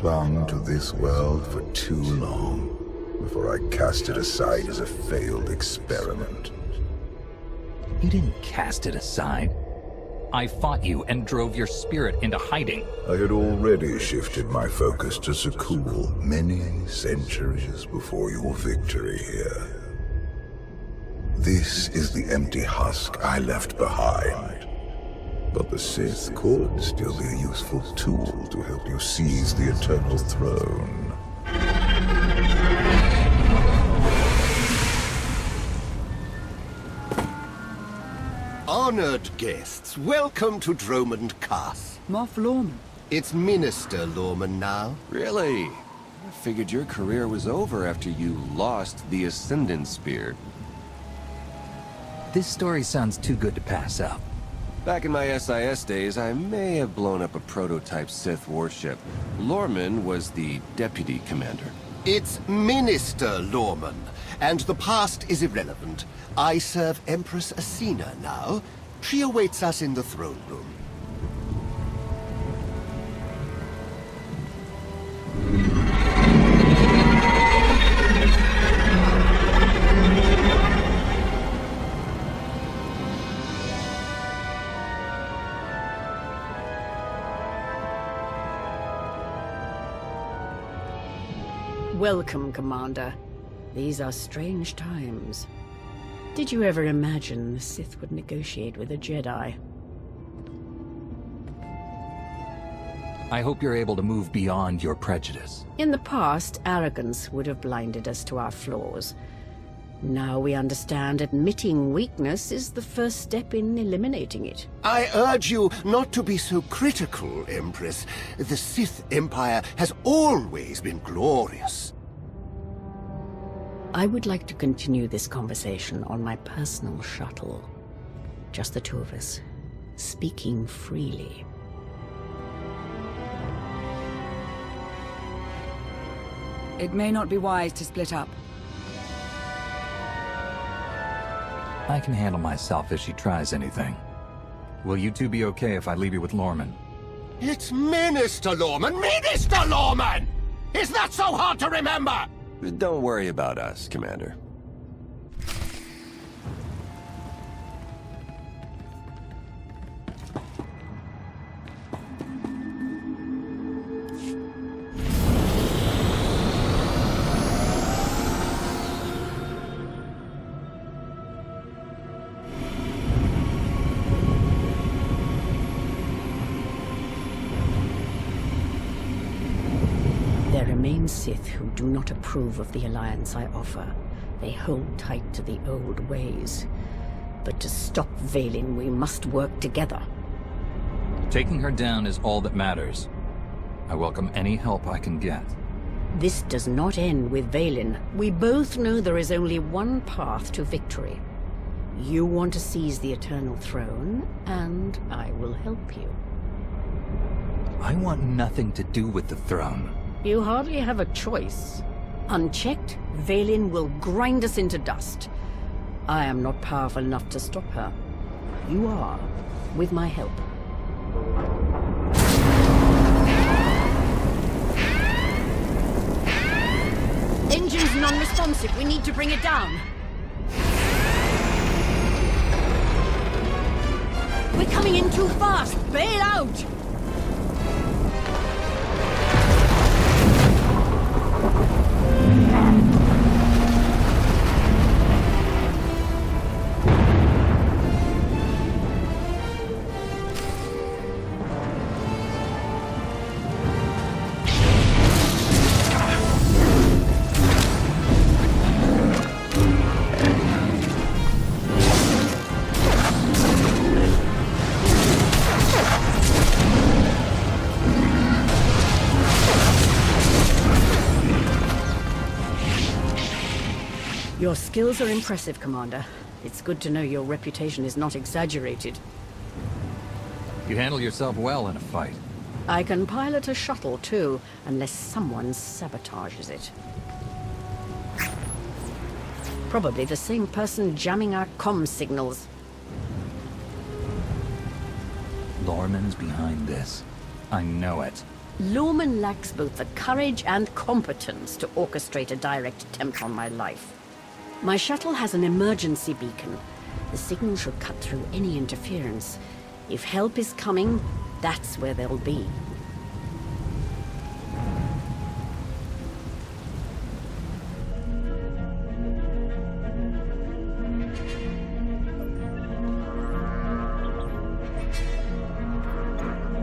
clung to this world for too long before I cast it aside as a failed experiment. You didn't cast it aside. I fought you and drove your spirit into hiding. I had already shifted my focus to Sekul many centuries before your victory here. This is the empty husk I left behind. But the Sith could still be a useful tool to help you seize the Eternal Throne. Honored guests, welcome to Dromund Kaas. Moff Lorman. It's Minister Lorman now. Really? I figured your career was over after you lost the Ascendant Spear. This story sounds too good to pass up. Back in my SIS days, I may have blown up a prototype Sith warship. Lorman was the deputy commander. It's Minister Lorman, and the past is irrelevant. I serve Empress Asina now. She awaits us in the throne room. Welcome, Commander. These are strange times. Did you ever imagine the Sith would negotiate with a Jedi? I hope you're able to move beyond your prejudice. In the past, arrogance would have blinded us to our flaws. Now we understand admitting weakness is the first step in eliminating it. I urge you not to be so critical, Empress. The Sith Empire has always been glorious. I would like to continue this conversation on my personal shuttle. Just the two of us, speaking freely. It may not be wise to split up. I can handle myself if she tries anything. Will you two be okay if I leave you with Lorman? It's Minister Lorman! Minister Lorman! Is that so hard to remember? Don't worry about us, Commander. There remain Sith who do not approve of the alliance I offer. They hold tight to the old ways. But to stop Vaylin, we must work together. Taking her down is all that matters. I welcome any help I can get. This does not end with Vaylin. We both know there is only one path to victory. You want to seize the Eternal Throne, and I will help you. I want nothing to do with the throne. You hardly have a choice. Unchecked, Vaylin will grind us into dust. I am not powerful enough to stop her. You are, with my help. Engine's non-responsive. We need to bring it down. We're coming in too fast. Bail out! Your skills are impressive, Commander. It's good to know your reputation is not exaggerated. You handle yourself well in a fight. I can pilot a shuttle, too, unless someone sabotages it. Probably the same person jamming our comm signals. Lorman's behind this. I know it. Lorman lacks both the courage and competence to orchestrate a direct attempt on my life. My shuttle has an emergency beacon. The signal should cut through any interference. If help is coming, that's where they'll be.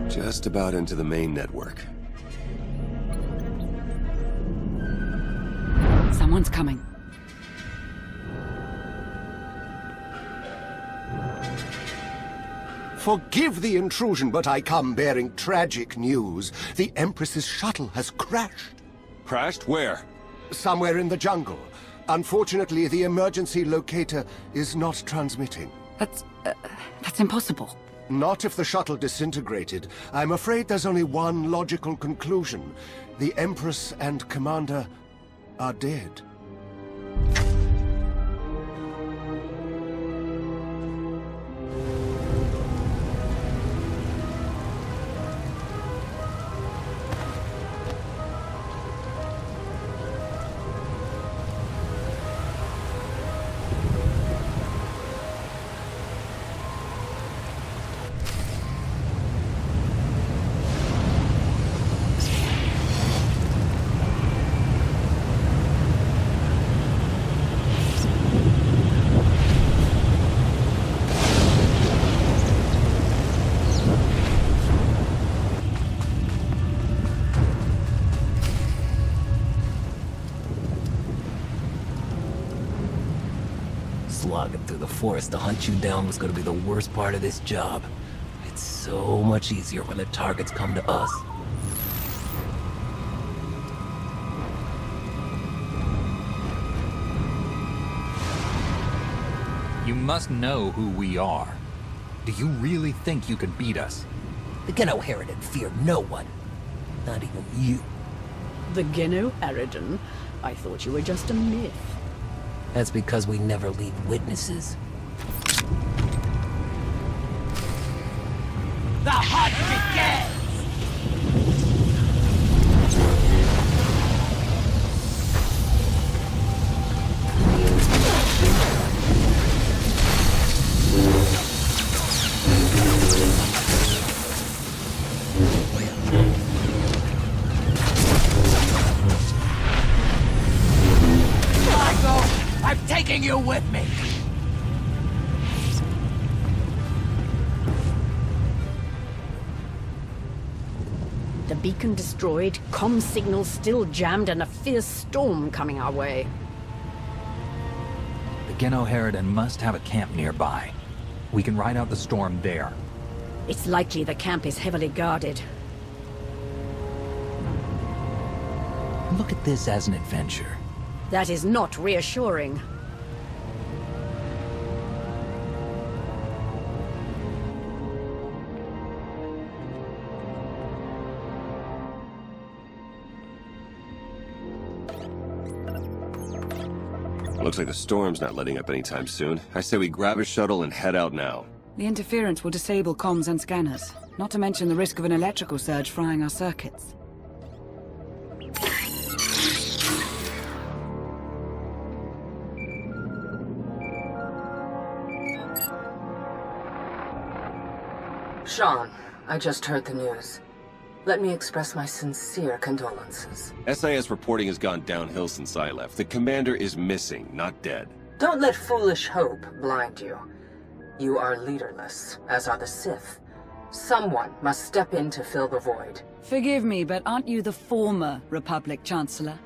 Just about into the main network. Someone's coming. Forgive the intrusion, but I come bearing tragic news. The Empress's shuttle has crashed. Crashed? Where? Somewhere in the jungle. Unfortunately, the emergency locator is not transmitting. That's impossible. Not if the shuttle disintegrated. I'm afraid there's only one logical conclusion. The Empress and Commander are dead. Slogging through the forest to hunt you down was gonna be the worst part of this job. It's so much easier when the targets come to us. You must know who we are. Do you really think you can beat us? The Geno Harridan fear no one. Not even you. The Geno Harridan? I thought you were just a myth. That's because we never leave witnesses. The hunt begins! I'm taking you with me! The beacon destroyed, comm signals still jammed, and a fierce storm coming our way. The Geno Harridan must have a camp nearby. We can ride out the storm there. It's likely the camp is heavily guarded. Look at this as an adventure. That is not reassuring. Looks like the storm's not letting up anytime soon. I say we grab a shuttle and head out now. The interference will disable comms and scanners, not to mention the risk of an electrical surge frying our circuits. Sean, I just heard the news. Let me express my sincere condolences. SIS reporting has gone downhill since I left. The commander is missing, not dead. Don't let foolish hope blind you. You are leaderless, as are the Sith. Someone must step in to fill the void. Forgive me, but aren't you the former Republic Chancellor?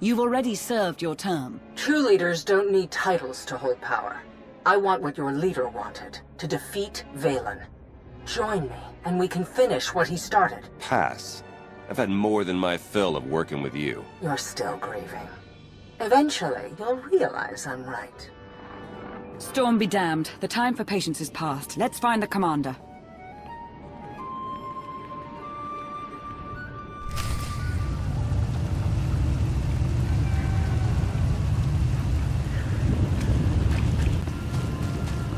You've already served your term. True leaders don't need titles to hold power. I want what your leader wanted, to defeat Valen. Join me, and we can finish what he started. Pass. I've had more than my fill of working with you. You're still grieving. Eventually, you'll realize I'm right. Storm be damned. The time for patience is past. Let's find the commander.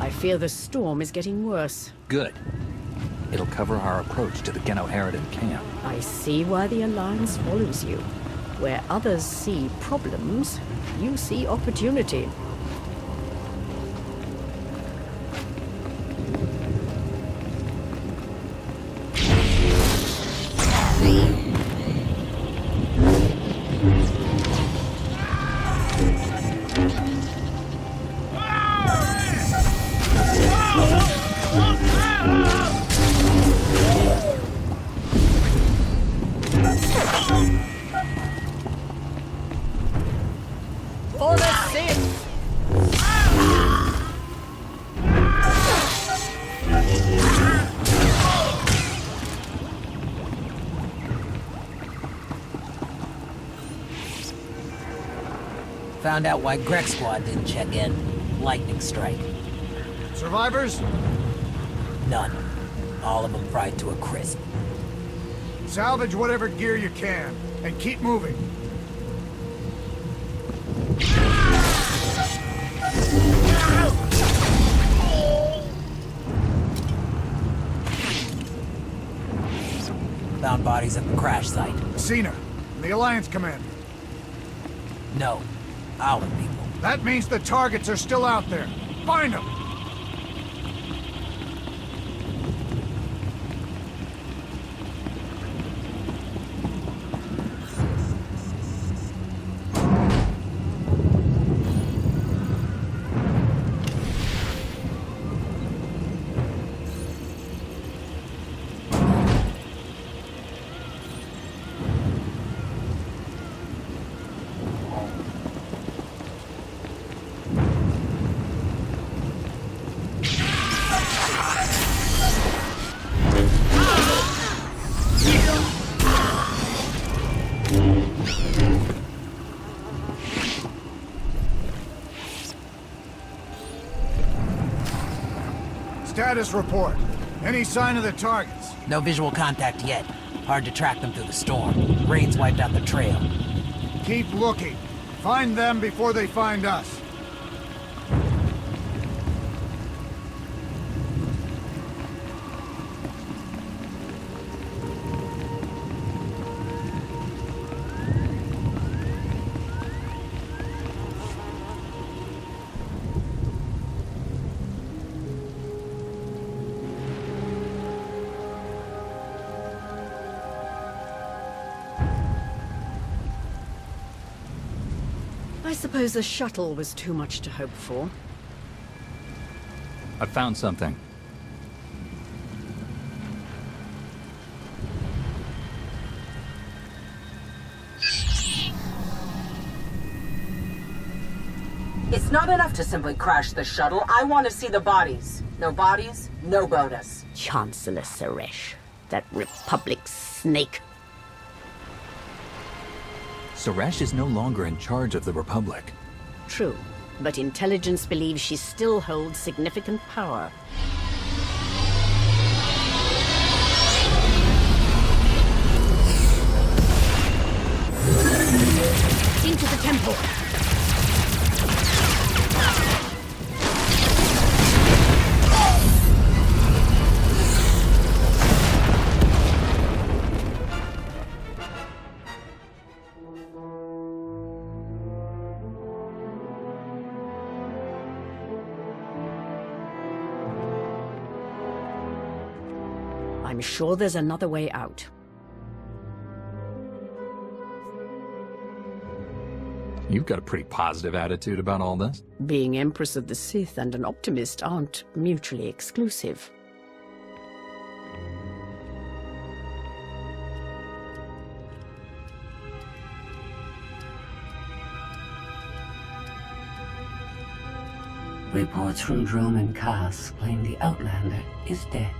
I fear the storm is getting worse. Good. It'll cover our approach to the Genoheridan camp. I see why the Alliance follows you. Where others see problems, you see opportunity. For the Sith! Found out why Greg Squad didn't check in. Lightning strike. Survivors? None. All of them fried to a crisp. Salvage whatever gear you can, and keep moving. Found bodies at the crash site. Cena, the Alliance Commander. No. Our people. That means the targets are still out there. Find them! Status report. Any sign of the targets? No visual contact yet. Hard to track them through the storm. Rain's wiped out the trail. Keep looking. Find them before they find us. I suppose a shuttle was too much to hope for. I found something. It's not enough to simply crash the shuttle. I want to see the bodies. No bodies, no bonus. Chancellor Suresh, that Republic snake. Suresh is no longer in charge of the Republic. True, but intelligence believes she still holds significant power. Into the temple! I'm sure there's another way out. You've got a pretty positive attitude about all this. Being Empress of the Sith and an optimist aren't mutually exclusive. Reports from Drome and Cass claim the Outlander is dead.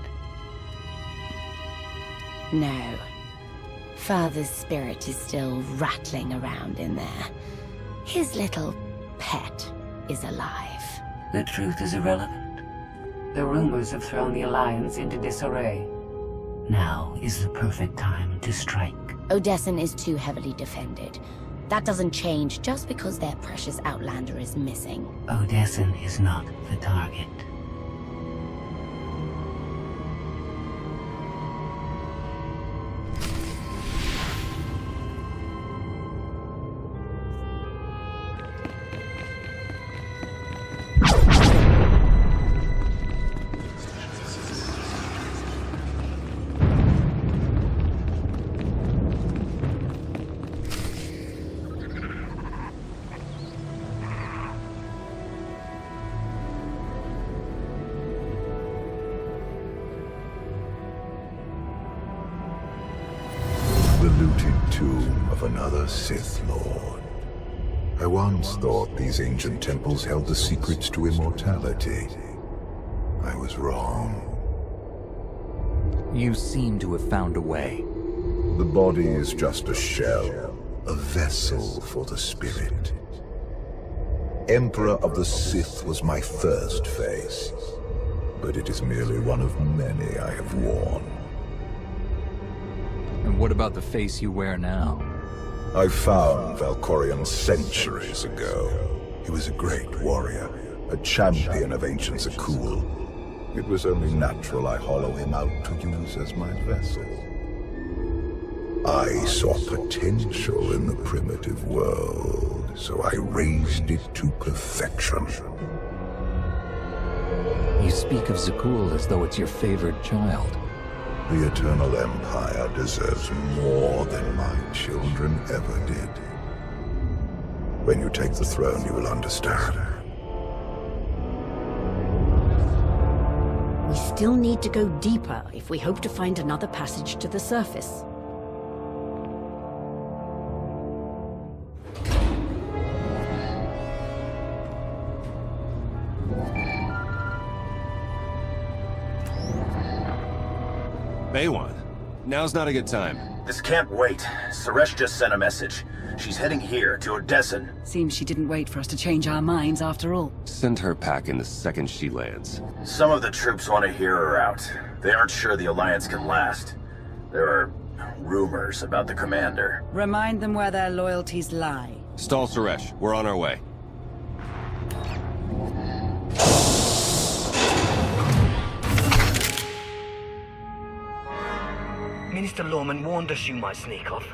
No. Father's spirit is still rattling around in there. His little pet is alive. The truth is irrelevant. The rumors have thrown the Alliance into disarray. Now is the perfect time to strike. Odessen is too heavily defended. That doesn't change just because their precious Outlander is missing. Odessen is not the target. tomb of another Sith Lord. I once thought these ancient temples held the secrets to immortality. I was wrong. You seem to have found a way. The body is just a shell, a vessel for the spirit. Emperor of the Sith was my first face, but it is merely one of many I have worn. And what about the face you wear now? I found Valkorion centuries ago. He was a great warrior, a champion of ancient Zakul. It was only natural I hollow him out to use as my vessel. I saw potential in the primitive world, so I raised it to perfection. You speak of Zakul as though it's your favorite child. The Eternal Empire deserves more than my children ever did. When you take the throne, you will understand. We still need to go deeper if we hope to find another passage to the surface. Baywan, now's not a good time. This can't wait. Suresh just sent a message. She's heading here, to Odessen. Seems she didn't wait for us to change our minds after all. Send her packing the second she lands. Some of the troops want to hear her out. They aren't sure the Alliance can last. There are rumors about the commander. Remind them where their loyalties lie. Stall Suresh, we're on our way. Minister Lorman warned us you might sneak off.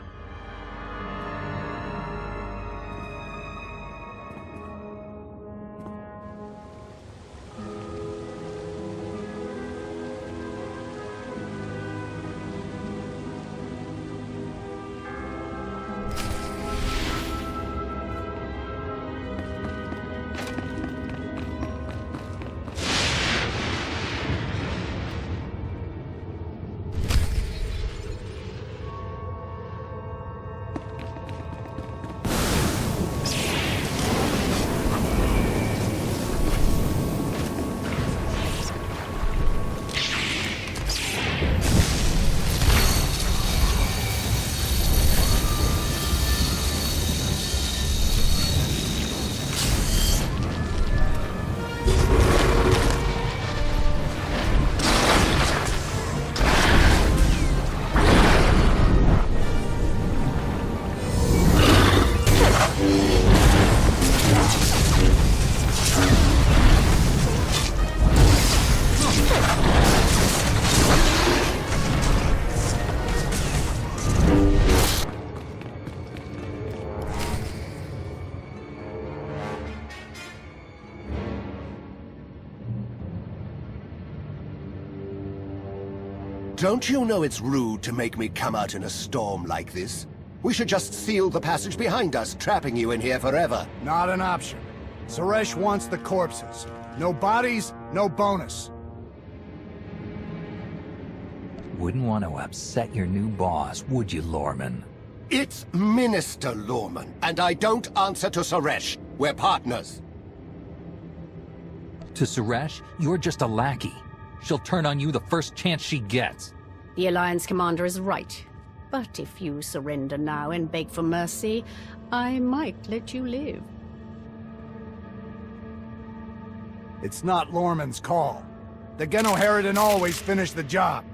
Don't you know it's rude to make me come out in a storm like this? We should just seal the passage behind us, trapping you in here forever. Not an option. Suresh wants the corpses. No bodies, no bonus. Wouldn't want to upset your new boss, would you, Lorman? It's Minister Lorman, and I don't answer to Suresh. We're partners. To Suresh, you're just a lackey. She'll turn on you the first chance she gets. The Alliance commander is right. But if you surrender now and beg for mercy, I might let you live. It's not Lorman's call. The Genoheridan always finish the job.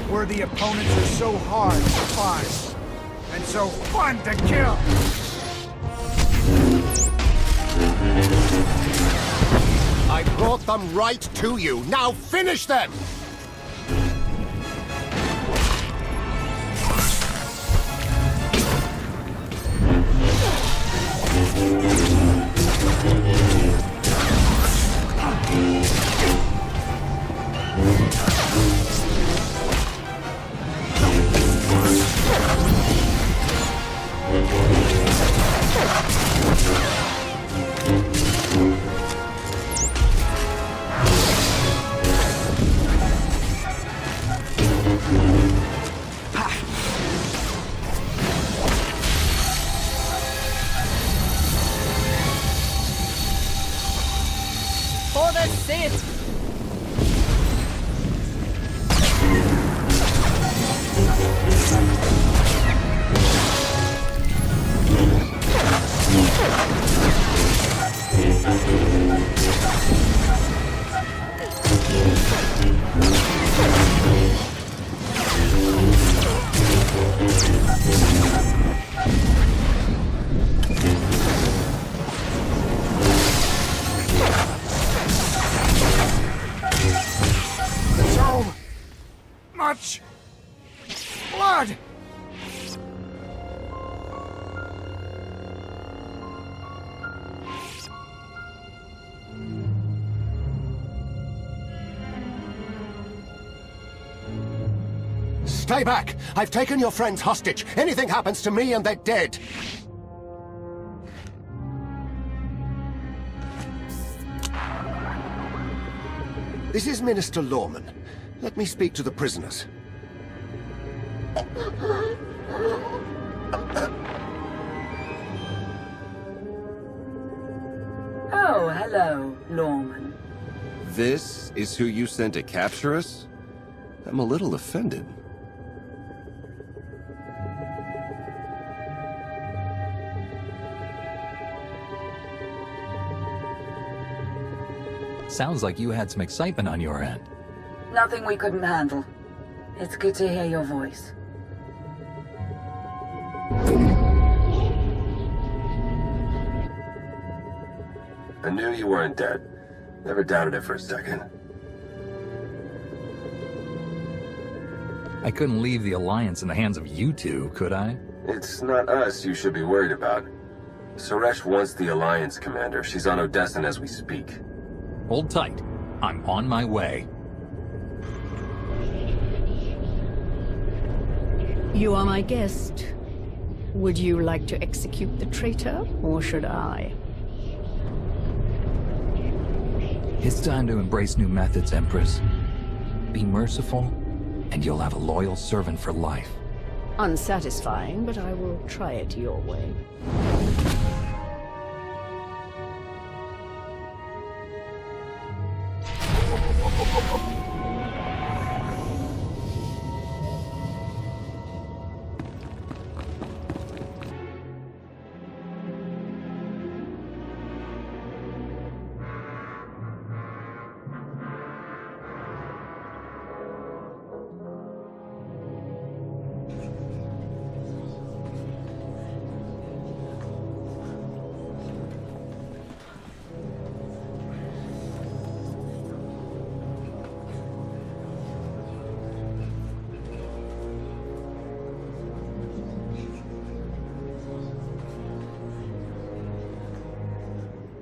Worthy opponents are so hard to find, and so fun to kill! I brought them right to you. Now finish them! for the Sith! So much blood! Stay back! I've taken your friends hostage. Anything happens to me and they're dead. This is Minister Lorman. Let me speak to the prisoners. Oh, hello, Lorman. This is who you sent to capture us? I'm a little offended. Sounds like you had some excitement on your end. Nothing we couldn't handle. It's good to hear your voice. I knew you weren't dead. Never doubted it for a second. I couldn't leave the Alliance in the hands of you two, could I? It's not us you should be worried about. Suresh wants the Alliance commander. She's on Odessan as we speak. Hold tight. I'm on my way. You are my guest. Would you like to execute the traitor, or should I? It's time to embrace new methods, Empress. Be merciful, and you'll have a loyal servant for life. Unsatisfying, but I will try it your way.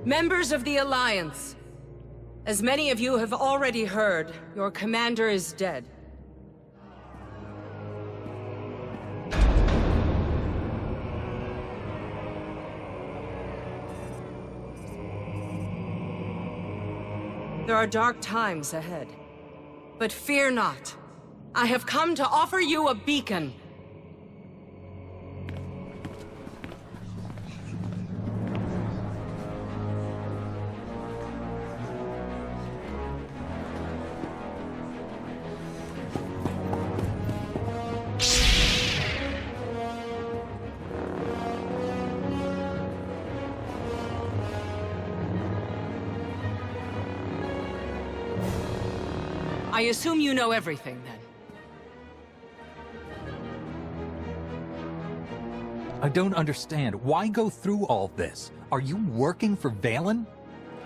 Members of the Alliance, as many of you have already heard, your commander is dead. There are dark times ahead. But fear not. I have come to offer you a beacon. I assume you know everything, then. I don't understand. Why go through all this? Are you working for Valen?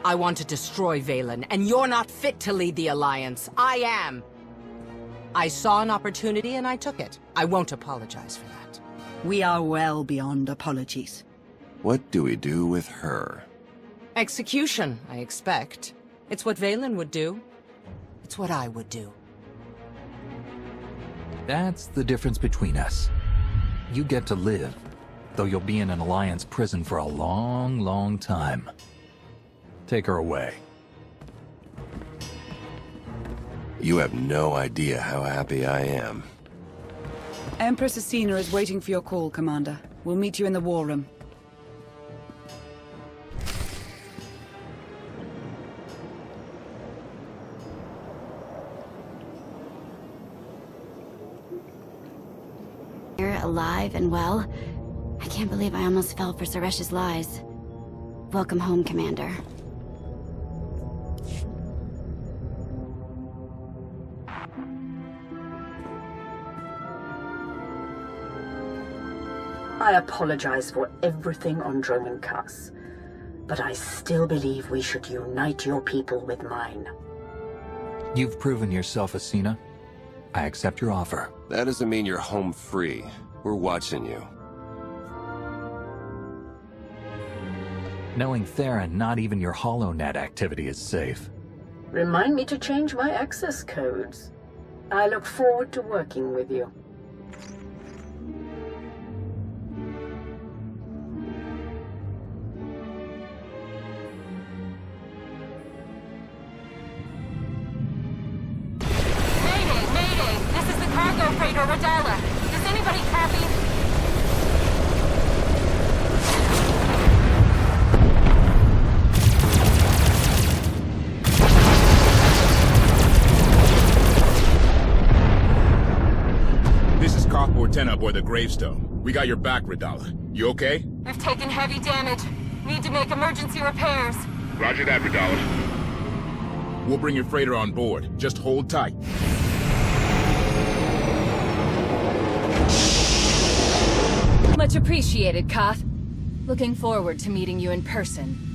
I want to destroy Valen, and you're not fit to lead the Alliance. I am. I saw an opportunity and I took it. I won't apologize for that. We are well beyond apologies. What do we do with her? Execution, I expect. It's what Valen would do. It's what I would do. That's the difference between us. You get to live, though you'll be in an Alliance prison for a long, long time. Take her away. You have no idea how happy I am. Empress Asina is waiting for your call, Commander. We'll meet you in the war room. here, alive and well. I can't believe I almost fell for Suresh's lies. Welcome home, Commander. I apologize for everything on Droman Kaas, but I still believe we should unite your people with mine. You've proven yourself, Asina. I accept your offer. That doesn't mean you're home free. We're watching you. Knowing Theron, not even your HoloNet activity is safe. Remind me to change my access codes. I look forward to working with you. Freighter Radala. Does anybody copy? This is Cockboard 10 aboard the Gravestone. We got your back, Radala. You okay? We've taken heavy damage. Need to make emergency repairs. Roger that, Radala. We'll bring your freighter on board. Just hold tight. Much appreciated, Koth. Looking forward to meeting you in person.